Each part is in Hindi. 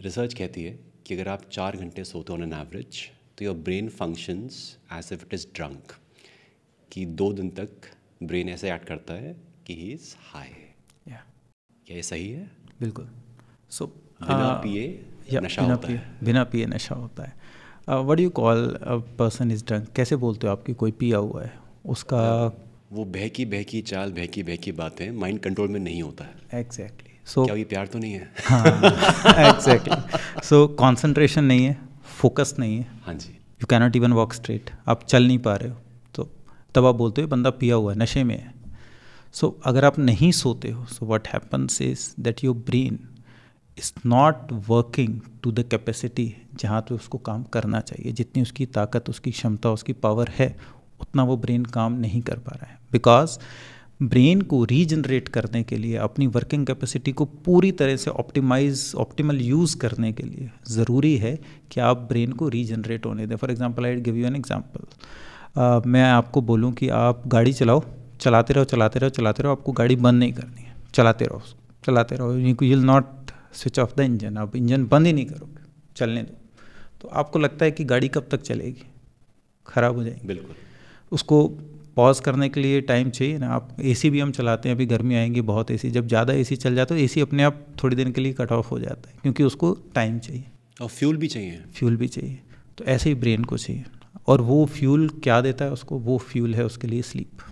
रिसर्च कहती है कि अगर आप 4 घंटे सोते हो ऑन एन एवरेज तो your brain functions as if it is drunk, कि 2 दिन तक ब्रेन ऐसे एक्ट करता है कि ही इज़ हाई। क्या ये सही है? बिल्कुल। सो बिना पिए नशा होता है। बिना पिए नशा होता है। What do you call a person is drunk? कैसे बोलते हो आपकी कोई पिया हुआ है? उसका वो बहकी बहकी चाल, बहकी बहकी बातें, माइंड कंट्रोल में नहीं होता है। एग्जैक्टली। सो क्या ये प्यार तो नहीं है? हाँ, एग्जैक्टली। सो कॉन्सेंट्रेशन नहीं है, फोकस नहीं है। हाँ जी। You cannot even walk straight, आप चल नहीं पा रहे हो, तो तब आप बोलते हो बंदा पिया हुआ है, नशे में है। सो अगर आप नहीं सोते हो, so what happens is that your brain is not working to the capacity जहाँ पे उसको काम करना चाहिए। जितनी उसकी ताकत, उसकी क्षमता, उसकी पावर है, उतना वो ब्रेन काम नहीं कर पा रहा है। बिकॉज ब्रेन को रीजनरेट करने के लिए, अपनी वर्किंग कैपेसिटी को पूरी तरह से ऑप्टिमल यूज़ करने के लिए ज़रूरी है कि आप ब्रेन को रीजनरेट होने दें। For example, I give you an example. मैं आपको बोलूँ कि आप गाड़ी चलाओ, चलाते रहो, आपको गाड़ी बंद नहीं करनी है, चलाते रहो, you will not switch off the engine. आप इंजन बंद ही नहीं करोगे, चलने दो, तो आपको लगता है कि गाड़ी कब तक चलेगी, ख़राब हो जाएगी। बिल्कुल। उसको पॉज करने के लिए टाइम चाहिए ना। आप एसी भी हम चलाते हैं, अभी गर्मी आएंगी बहुत एसी, जब ज़्यादा एसी चल जाता है तो एसी अपने आप थोड़ी देर के लिए कट ऑफ हो जाता है, क्योंकि उसको टाइम चाहिए और फ्यूल भी चाहिए। तो ऐसे ही ब्रेन को चाहिए। और वो फ्यूल क्या देता है उसको? वो फ्यूल है उसके लिए स्लीप।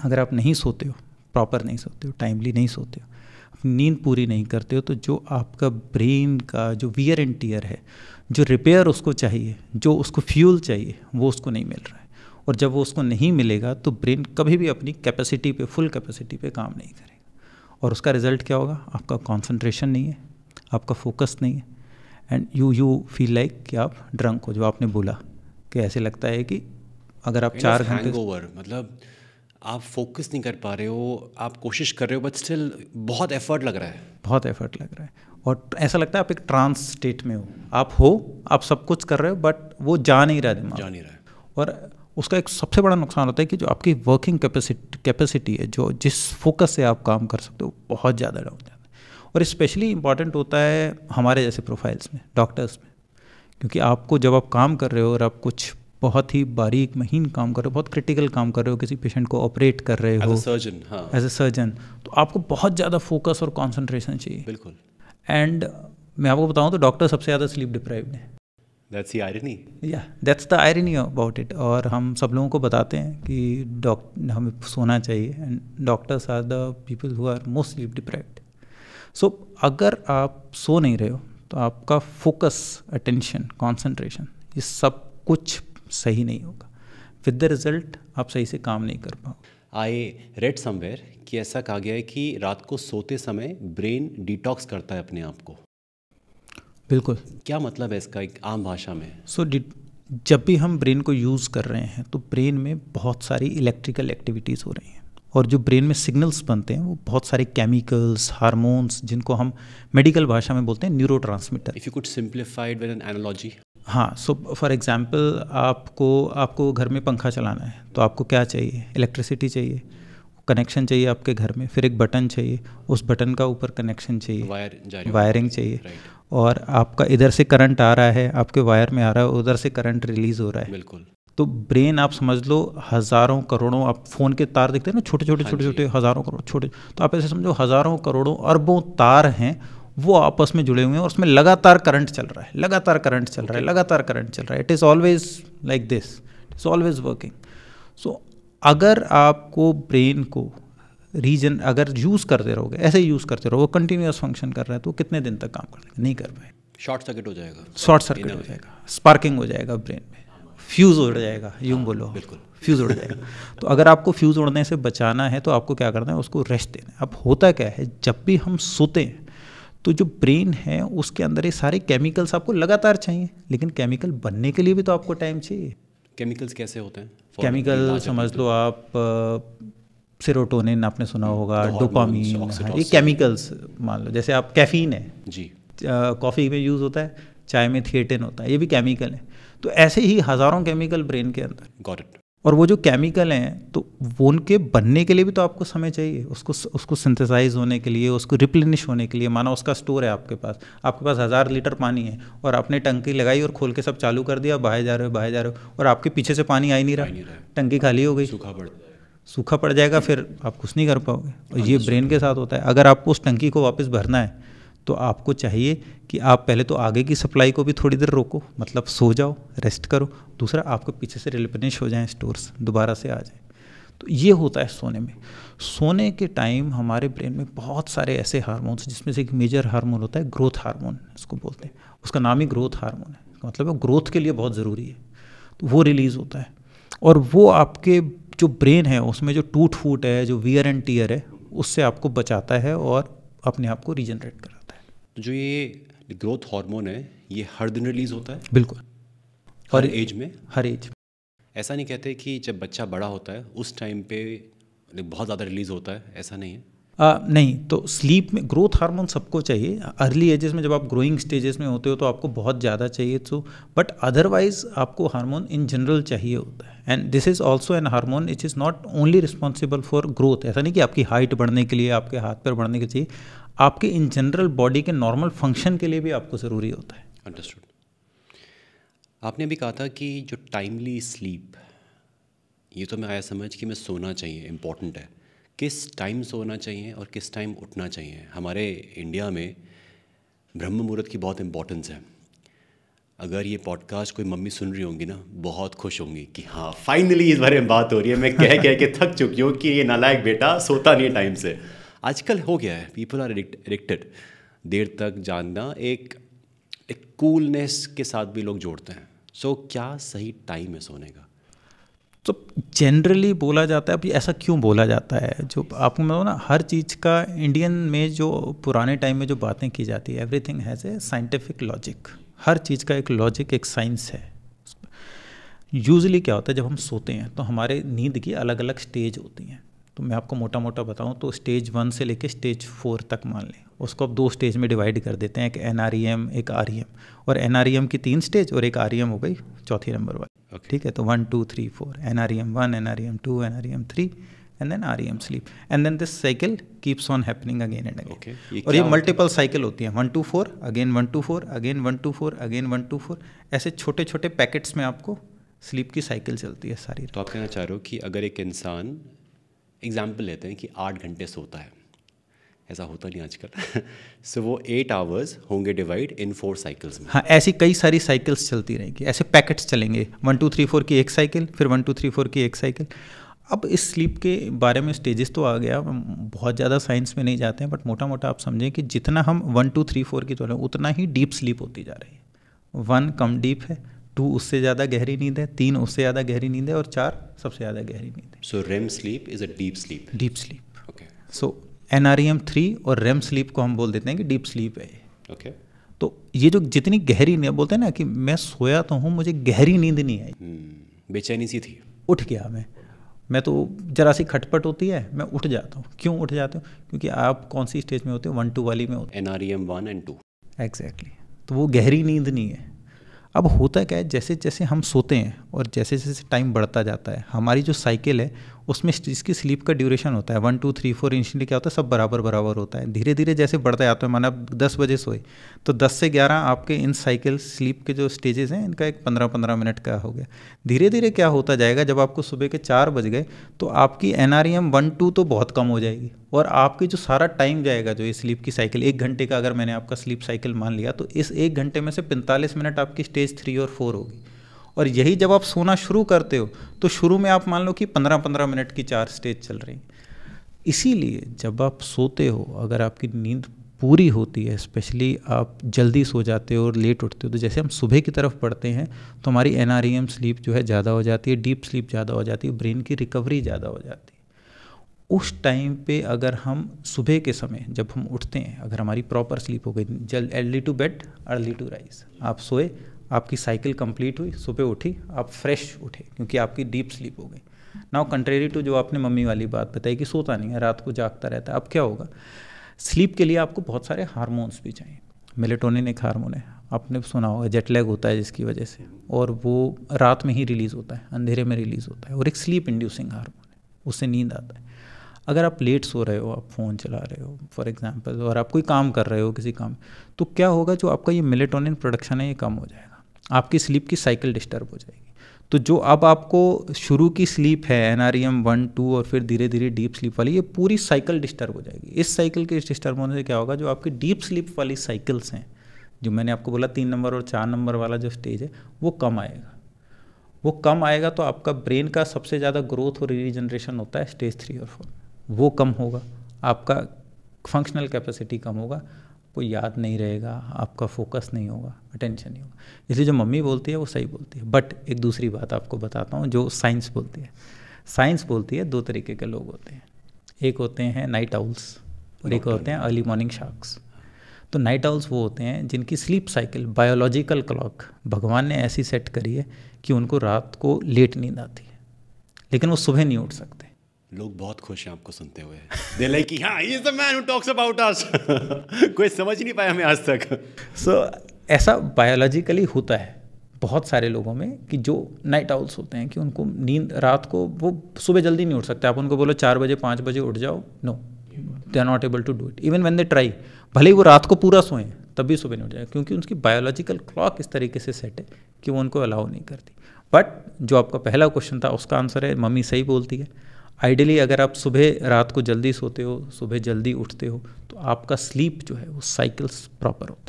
अगर आप नहीं सोते हो, प्रॉपर नहीं सोते हो, टाइमली नहीं सोते हो, अपनी नींद पूरी नहीं करते हो, तो जो आपका ब्रेन का जो वियर एंड टियर है, जो रिपेयर उसको चाहिए, जो उसको फ्यूल चाहिए, वो उसको नहीं मिल रहा है। और जब वो उसको नहीं मिलेगा तो ब्रेन कभी भी अपनी कैपेसिटी पे, फुल कैपेसिटी पे काम नहीं करेगा। और उसका रिजल्ट क्या होगा? आपका कंसंट्रेशन नहीं है, आपका फोकस नहीं है, एंड यू फील लाइक कि आप ड्रंक हो। जो आपने बोला कि ऐसे लगता है कि अगर आप 4 घंटे, हैंगओवर, मतलब आप फोकस नहीं कर पा रहे हो, आप कोशिश कर रहे हो बट स्टिल बहुत एफर्ट लग रहा है। और ऐसा लगता है आप एक ट्रांस स्टेट में हो, आप सब कुछ कर रहे हो, बट वो जा नहीं रहा है। और उसका एक सबसे बड़ा नुकसान होता है कि जो आपकी वर्किंग कैपेसिटी है, जो जिस फोकस से आप काम कर सकते हो, बहुत ज़्यादा डाउन जाता है। और स्पेशली इम्पॉर्टेंट होता है हमारे जैसे प्रोफाइल्स में, डॉक्टर्स में, क्योंकि आपको जब आप काम कर रहे हो और आप कुछ बहुत ही बारीक महीन काम कर रहे हो, बहुत क्रिटिकल काम कर रहे हो, किसी पेशेंट को ऑपरेट कर रहे हो एज ए सर्जन, तो आपको बहुत ज़्यादा फोकस और कॉन्सेंट्रेशन चाहिए। बिल्कुल। एंड मैं आपको बताऊँ तो डॉक्टर सबसे ज़्यादा स्लीप डिप्राइव्ड है। That's the irony. Yeah, that's the irony about it. और हम सब लोगों को बताते हैं कि हमें सोना चाहिए, and doctors are the people who are most sleep deprived. So अगर आप सो नहीं रहे हो तो आपका फोकस, अटेंशन, कॉन्सेंट्रेशन, ये सब कुछ सही नहीं होगा। विद द रिजल्ट आप सही से काम नहीं कर पाओगे। आई रेड समवेयर कि ऐसा कहा गया है कि रात को सोते समय ब्रेन डिटॉक्स करता है अपने आप को। बिल्कुल। क्या मतलब है इसका एक आम भाषा में? जब भी हम ब्रेन को यूज़ कर रहे हैं तो ब्रेन में बहुत सारी इलेक्ट्रिकल एक्टिविटीज़ हो रही हैं, और जो ब्रेन में सिग्नल्स बनते हैं वो बहुत सारे केमिकल्स, हार्मोन्स, जिनको हम मेडिकल भाषा में बोलते हैं neurotransmitter. If you could simplify it with N analogy. हाँ, सो फॉर एग्जांपल, आपको घर में पंखा चलाना है तो आपको क्या चाहिए? इलेक्ट्रिसिटी चाहिए, कनेक्शन चाहिए आपके घर में, फिर एक बटन चाहिए, उस बटन का ऊपर कनेक्शन चाहिए, वायरिंग चाहिए, और आपका इधर से करंट आ रहा है, आपके वायर में आ रहा है, उधर से करंट रिलीज़ हो रहा है। बिल्कुल। तो ब्रेन आप समझ लो हज़ारों करोड़ों, आप फ़ोन के तार देखते हैं ना, छोटे हज़ारों करोड़ छोटे, तो आप ऐसे समझो हज़ारों करोड़ों अरबों तार हैं, वो आपस में जुड़े हुए हैं, और उसमें लगातार करंट चल रहा है। It is always like this, it is always working. So अगर आपको ब्रेन को अगर यूज़ करते रहोगे, ऐसे यूज़ करते रहोगे, कंटिन्यूस फंक्शन कर रहा है, तो कितने दिन तक काम कर लेगा? नहीं कर पाए। शॉर्ट सर्किट हो जाएगा, स्पार्किंग हो जाएगा ब्रेन में, फ्यूज़ उड़ जाएगा, यूँ बोलो। बिल्कुल, फ्यूज़ उड़ जाएगा। तो अगर आपको फ्यूज़ उड़ने से बचाना है तो आपको क्या करना है? उसको रेस्ट देना है। अब होता क्या है, जब भी हम सोते हैं तो जो ब्रेन है उसके अंदर ये सारे केमिकल्स आपको लगातार चाहिए, लेकिन केमिकल बनने के लिए भी तो आपको टाइम चाहिए। केमिकल्स कैसे होते हैं? केमिकल समझ लो आप, सेरोटोनिन आपने सुना होगा, डोपामीन, ये केमिकल्स मान लो। जैसे आप कैफीन है जी, कॉफ़ी में यूज़ होता है, चाय में थिएटिन होता है, ये भी केमिकल है। तो ऐसे ही हज़ारों केमिकल ब्रेन के अंदर। Got it. और वो जो केमिकल हैं तो वो उनके बनने के लिए भी तो आपको समय चाहिए, उसको सिंथेसाइज होने के लिए, उसको रिप्लेनिश होने के लिए। माना उसका स्टोर है आपके पास 1000 लीटर पानी है और आपने टंकी लगाई और खोल के सब चालू कर दिया, बहाए जा रहे हो और आपके पीछे से पानी आ ही नहीं रहा, टंकी खाली हो गई, सूखा पड़ जाएगा, फिर आप कुछ नहीं कर पाओगे। और ये ब्रेन के साथ होता है। अगर आपको उस टंकी को वापस भरना है तो आपको चाहिए कि आप पहले तो आगे की सप्लाई को भी थोड़ी देर रोको, मतलब सो जाओ, रेस्ट करो। दूसरा, आपको पीछे से रिप्लेनिश हो जाएं स्टोर्स, दोबारा से आ जाए। तो ये होता है सोने में। सोने के टाइम हमारे ब्रेन में बहुत सारे ऐसे हार्मोन्स, जिसमें से एक मेजर हार्मोन होता है ग्रोथ हार्मोन, इसको बोलते हैं। उसका नाम ही ग्रोथ हार्मोन है, मतलब वो ग्रोथ के लिए बहुत ज़रूरी है, तो वो रिलीज़ होता है। और वो आपके जो ब्रेन है उसमें जो टूट फूट है, जो वियर एंड टीयर है, उससे आपको बचाता है और अपने आप को रीजनरेट कराता है। जो ये ग्रोथ हार्मोन है ये हर दिन रिलीज़ होता है? बिल्कुल, हर एज में? हर एज। ऐसा नहीं कहते कि जब बच्चा बड़ा होता है उस टाइम पे बहुत ज़्यादा रिलीज़ होता है, ऐसा नहीं है? नहीं, तो स्लीप में ग्रोथ हार्मोन सबको चाहिए। अर्ली एजेस में जब आप ग्रोइंग स्टेजेस में होते हो तो आपको बहुत ज़्यादा चाहिए, तो बट अदरवाइज आपको हार्मोन इन जनरल चाहिए होता है। And this is also an hormone which is not only responsible for growth. ऐसा नहीं कि आपकी हाइट बढ़ने के लिए, आपके हाथ पैर बढ़ने के लिए चाहिए, आपके इन जनरल बॉडी के नॉर्मल फंक्शन के लिए भी आपको ज़रूरी होता है। अंडरस्टूड। आपने भी कहा था कि जो टाइमली स्लीप, ये तो मैं आया समझ कि मैं सोना चाहिए, इम्पॉर्टेंट है। किस टाइम सोना चाहिए और किस टाइम उठना चाहिए? हमारे इंडिया में ब्रह्म मुहूर्त की बहुत इम्पोर्टेंस है। अगर ये पॉडकास्ट कोई मम्मी सुन रही होंगी ना, बहुत खुश होंगी कि हाँ फाइनली इस बारे में बात हो रही है। मैं कह के थक चुकी हूँ कि ये नालायक बेटा सोता नहीं टाइम से। आजकल हो गया है, पीपल आर एडिक्टेड। देर तक जानना एक कूलनेस के साथ भी लोग जोड़ते हैं। सो क्या सही टाइम है सोने का? तो जनरली बोला जाता है, अब ऐसा क्यों बोला जाता है, जो आपको मतलब ना हर चीज़ का इंडियन में जो पुराने टाइम में जो बातें की जाती है, everything has a scientific logic. हर चीज़ का एक लॉजिक, एक साइंस है। यूजुअली क्या होता है, जब हम सोते हैं तो हमारे नींद की अलग अलग स्टेज होती हैं। तो मैं आपको मोटा मोटा बताऊं तो स्टेज 1 से लेकर स्टेज 4 तक मान लें, उसको अब 2 स्टेज में डिवाइड कर देते हैं, एक NREM, एक REM। और NREM की 3 स्टेज और एक REM हो गई चौथी नंबर वाली। ठीक है, तो 1 2 3 4 NREM 1, NREM 2, NREM 3 and then REM sleep. And then this cycle keeps on happening again and again. और ये मल्टीपल साइकिल होती है, 1 2 4 अगेन 1 2 4 अगेन 1 2 4 अगेन 1 2 4। ऐसे छोटे छोटे पैकेट्स में आपको स्लीप की साइकिल चलती है सारी। तो आप कहना चाह रहे हो कि अगर एक इंसान, एग्जाम्पल लेते हैं कि 8 घंटे सोता है, ऐसा होता नहीं आजकल सो वो 8 आवर्स होंगे डिवाइड इन 4 साइकिल्स में। हाँ, ऐसी कई सारी साइकिल्स चलती रहेंगी, ऐसे पैकेट्स चलेंगे, 1 2 3 4 की एक साइकिल, फिर 1 2 3 4 की एक साइकिल। अब इस स्लीप के बारे में स्टेजेस तो आ गया, बहुत ज़्यादा साइंस में नहीं जाते हैं, बट मोटा मोटा आप समझें कि जितना हम 1 2 3 4 की तुलना उतना ही डीप स्लीप होती जा रही है। 1 कम डीप है, 2 उससे ज़्यादा गहरी नींद है, 3 उससे ज़्यादा गहरी नींद है और 4 सबसे ज़्यादा गहरी नींद है। सो REM sleep is a deep sleep. Deep sleep, okay. So NREM 3 और REM स्लीप को हम बोल देते हैं कि डीप स्लीप है। ओके। तो ये जो जितनी गहरी नींद बोलते हैं ना कि मैं सोया तो हूँ, मुझे गहरी नींद नहीं आई, बेचैनी सी थी, उठ गया मैं तो जरा सी खटपट होती है, मैं उठ जाता हूँ। क्यों उठ जाते हो? क्योंकि आप कौन सी स्टेज में होते हो? 1 2 वाली में होते हो। NREM 1 और 2। एग्जैक्टली। तो वो गहरी नींद नहीं है। अब होता क्या है, जैसे जैसे हम सोते हैं और जैसे जैसे टाइम बढ़ता जाता है, हमारी जो साइकिल है उसमें इसकी स्लीप का ड्यूरेशन होता है 1 2 3 4 इनिशियली क्या होता है, सब बराबर बराबर होता है। धीरे धीरे जैसे बढ़ता जाता है, माना आप 10 बजे सोए तो 10 से 11 आपके इन साइकिल स्लीप के जो स्टेजेस हैं इनका एक 15-15 मिनट का हो गया। धीरे धीरे क्या होता जाएगा, जब आपको सुबह के 4 बज गए तो आपकी NREM 1 2 तो बहुत कम हो जाएगी और आपकी जो सारा टाइम जाएगा, जो ये स्लीप की साइकिल 1 घंटे का अगर मैंने आपका स्लीप साइकिल मान लिया, तो इस 1 घंटे में से 45 मिनट आपकी स्टेज 3 और 4 होगी। और यही जब आप सोना शुरू करते हो तो शुरू में आप मान लो कि 15-15 मिनट की 4 स्टेज चल रही। इसीलिए जब आप सोते हो, अगर आपकी नींद पूरी होती है, स्पेशली आप जल्दी सो जाते हो और लेट उठते हो, तो जैसे हम सुबह की तरफ बढ़ते हैं तो हमारी NREM स्लीप जो है ज़्यादा हो जाती है, डीप स्लीप ज़्यादा हो जाती है, ब्रेन की रिकवरी ज़्यादा हो जाती है। उस टाइम पे अगर हम सुबह के समय जब हम उठते हैं, अगर हमारी प्रॉपर स्लीप हो गई, जल्द early to bed early to rise, आप सोए, आपकी साइकिल कंप्लीट हुई, सुबह उठी, आप फ्रेश उठे क्योंकि आपकी डीप स्लीप हो गई। नाउ कंट्रेरी टू जो आपने मम्मी वाली बात बताई कि सोता नहीं है, रात को जागता रहता है, अब क्या होगा? स्लीप के लिए आपको बहुत सारे हार्मोन्स भी चाहिए। मेलेटोनिन एक हार्मोन है, आपने सुना होगा जेट लैग होता है जिसकी वजह से, और वो रात में ही रिलीज़ होता है, अंधेरे में रिलीज़ होता है, और एक स्लीप इंड्यूसिंग हार्मोन है, उससे नींद आता है। अगर आप लेट सो रहे हो, आप फ़ोन चला रहे हो फॉर एग्जांपल, और आप कोई काम कर रहे हो किसी काम, तो क्या होगा, जो आपका ये मेलेटोनिन प्रोडक्शन है ये कम हो जाएगा, आपकी स्लीप की साइकिल डिस्टर्ब हो जाएगी। तो जो अब आपको शुरू की स्लीप है NREM 1, 2 और फिर धीरे धीरे डीप स्लीप वाली, ये पूरी साइकिल डिस्टर्ब हो जाएगी। इस साइकिल के डिस्टर्ब होने से क्या होगा, जो आपकी डीप स्लीप वाली साइकिल्स हैं, जो मैंने आपको बोला 3 नंबर और 4 नंबर वाला जो स्टेज है, वो कम आएगा। वो कम आएगा तो आपका ब्रेन का सबसे ज़्यादा ग्रोथ और रीजनरेशन होता है स्टेज 3 और 4, वो कम होगा, आपका फंक्शनल कैपेसिटी कम होगा, कोई याद नहीं रहेगा, आपका फोकस नहीं होगा, अटेंशन नहीं होगा। इसलिए जो मम्मी बोलती है वो सही बोलती है। बट एक दूसरी बात आपको बताता हूँ जो साइंस बोलती है। साइंस बोलती है 2 तरीके के लोग होते हैं, एक होते हैं नाइट आउल्स और एक होते हैं अर्ली मॉर्निंग शार्क्स। तो नाइट आउल्स वो होते हैं जिनकी स्लीप साइकिल, बायोलॉजिकल क्लॉक भगवान ने ऐसी सेट करी है कि उनको रात को लेट नींद आती है, लेकिन वो सुबह नहीं उठ सकते। लोग बहुत खुश हैं आपको सुनते हुए, दे लाइक कि हाँ, he is the man who talks about us. कोई समझ नहीं पाया हमें आज तक। सो ऐसा बायोलॉजिकली होता है बहुत सारे लोगों में कि जो नाइट आउल्स होते हैं कि उनको नींद रात को, वो सुबह जल्दी नहीं उठ सकते। आप उनको बोलो 4 बजे 5 बजे उठ जाओ, no, they are not able to do it even when they try. भले ही वो रात को पूरा सोएं तब भी सुबह नहीं उठ जाए, क्योंकि उनकी बायोलॉजिकल क्लॉक इस तरीके से सेट है कि वो उनको अलाउ नहीं करती। बट जो आपका पहला क्वेश्चन था उसका आंसर है मम्मी सही बोलती है। आइडियली अगर आप सुबह रात को जल्दी सोते हो, सुबह जल्दी उठते हो, तो आपका स्लीप जो है वो साइकिल्स प्रॉपर होते हैं।